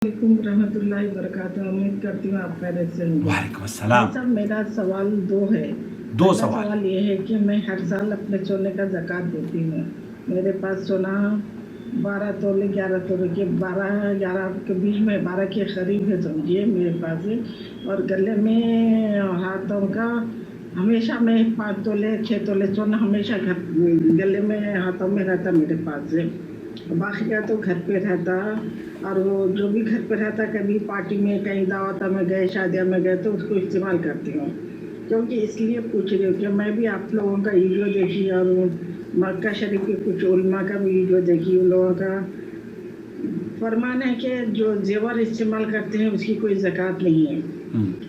रहमत उल्लाह वबरकातुहू। उम्मीद करती हूँ आप खैरियत से होंगे। वालेकुम अस्सलाम। सर मेरा सवाल दो है। दो पहला सवाल ये है कि मैं हर साल अपने सोने का ज़कात देती हूँ। मेरे पास सोना 12 तोले 11 तोले के 12-11 के बीच में 12 के करीब है समझिए मेरे पास है। और गले में हाथों का हमेशा मैं 5 तोले 6 तोले सोना हमेशा गले में हाथों में रहता मेरे पास है। बाकी का तो घर पे रहता। और वो जो भी घर पे रहता कभी पार्टी में कहीं दावत में गए शादियाँ में गए तो उसको इस्तेमाल करती हूँ। क्योंकि इसलिए पूछ रही हूँ कि मैं भी आप लोगों का वीडियो देखी और मक्का शरीफ के कुछ उलमा का भी वीडियो देखी। उन लोगों का फरमान है कि जो जेवर इस्तेमाल करते हैं उसकी कोई ज़कात नहीं है।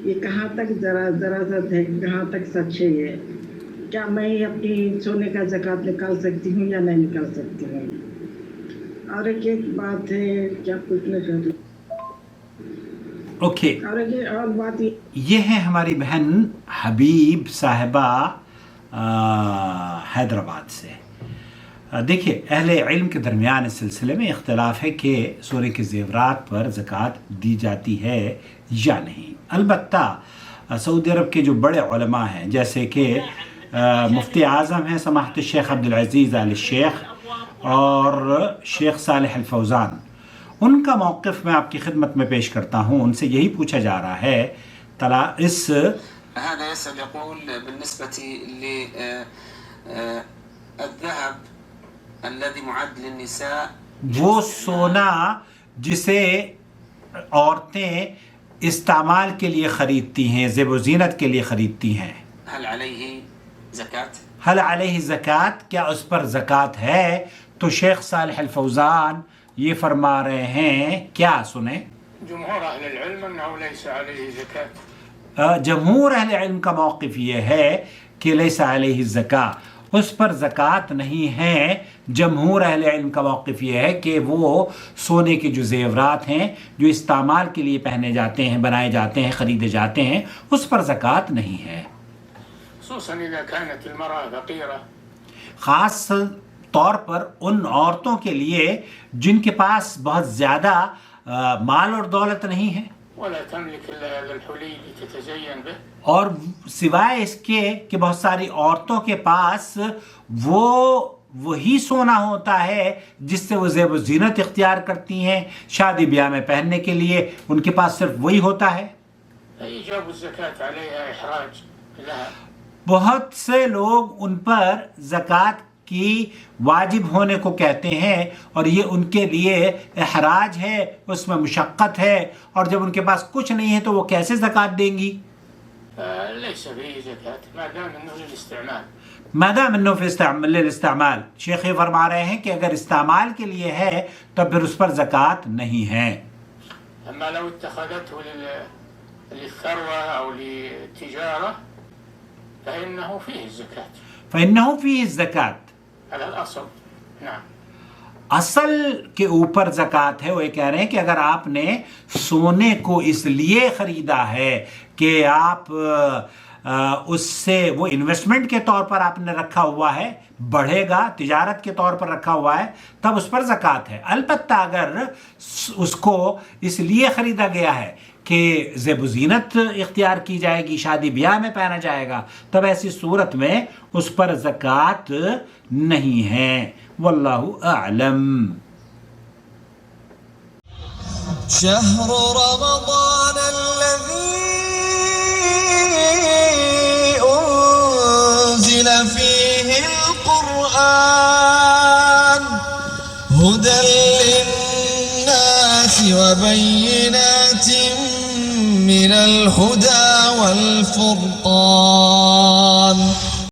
ये कहाँ तक ज़रा सा है, कहाँ तक सच है ये? क्या मैं अपनी सोने का ज़कात निकाल सकती हूँ या नहीं निकाल सकती हूँ? और एक बात है क्या पूछना चाहती हूँ। ओके, और बात ये है हमारी बहन हबीब साहिबा हैदराबाद से। देखिए, अहले इल्म के दरमियान इस सिलसिले में इख्तिलाफ है कि सोने के ज़ेवरात पर ज़कात दी जाती है या नहीं। अलबत्ता सऊदी अरब के जो बड़े उलमा हैं जैसे कि मुफ्ती आज़म हैं समाहत शेख अब्दुल अज़ीज़ आल शेख और शेख सालेह अल फौज़ान, उनका मौक़िफ़ मैं आपकी खिदमत में पेश करता हूँ। उनसे यही पूछा जा रहा है तला इस هذا يسأل يقول بالنسبة للذهب الذي معد للنساء वो सोना जिसे औरतें इस्तेमाल के लिए ख़रीदती हैं, ज़ेब व ज़ीनत के लिए ख़रीदती हैं, هل عليه زكاة؟ हल अलैहि ज़कात, क्या उस पर ज़कात है? तो शेख सालेह अल फौज़ान ये फरमा रहे हैं, क्या सुने? जमहूर अहल इल्म अन्नहु लैसा अलैहि ज़कात। जमहूर अहल इल्म का मौक़िफ़ ये है कि लैसा अलैहि ज़का, उस पर ज़कात नहीं है। जमहूर अहल इल्म का मौक़िफ़ ये है कि वो सोने के जो ज़ेवरात हैं जो इस्तेमाल के लिए पहने जाते हैं, बनाए जाते हैं, ख़रीदे जाते हैं, उस पर ज़कात नहीं है। ख़ास तौर पर उन औरतों के लिए जिनके पास बहुत ज़्यादा माल और दौलत नहीं है और सिवाय इसके कि बहुत सारी औरतों के पास वही सोना होता है जिससे वो ज़ेब व ज़ीनत इख्तियार करती हैं, शादी ब्याह में पहनने के लिए उनके पास सिर्फ वही होता है। बहुत से लोग उन पर ज़कात की वाजिब होने को कहते हैं और ये उनके लिए एहराज है, उसमें मुशक्क़त है, और जब उनके पास कुछ नहीं है तो वो कैसे ज़कात देंगी? मादाम अन्नो फ़ी इस्तेमाल, शेख ये फरमा रहे हैं कि अगर इस्तेमाल के लिए है तब फिर उस पर ज़कात नहीं है। फ़इन्नहु फ़ीहि ज़कात, असल के ऊपर ज़कात है। वो ये कह रहे हैं कि अगर आपने सोने को इसलिए ख़रीदा है कि आप उससे वो इन्वेस्टमेंट के तौर पर आपने रखा हुआ है, बढ़ेगा, तिजारत के तौर पर रखा हुआ है, तब उस पर ज़कात है। अलबत्ता अगर उसको इसलिए ख़रीदा गया है कि ज़ेब व ज़ीनत इख्तियार की जाएगी, शादी ब्याह में पहना जाएगा, तब ऐसी सूरत में उस पर ज़कात नहीं है। वल्लाहु अअलम। शहरु रमज़ान अल्लज़ी उन्ज़िला फ़ीहिल क़ुरआन हुदल लिन्नासि व बय्यिनातिन मिनल हुदा वल फ़ुरक़ान।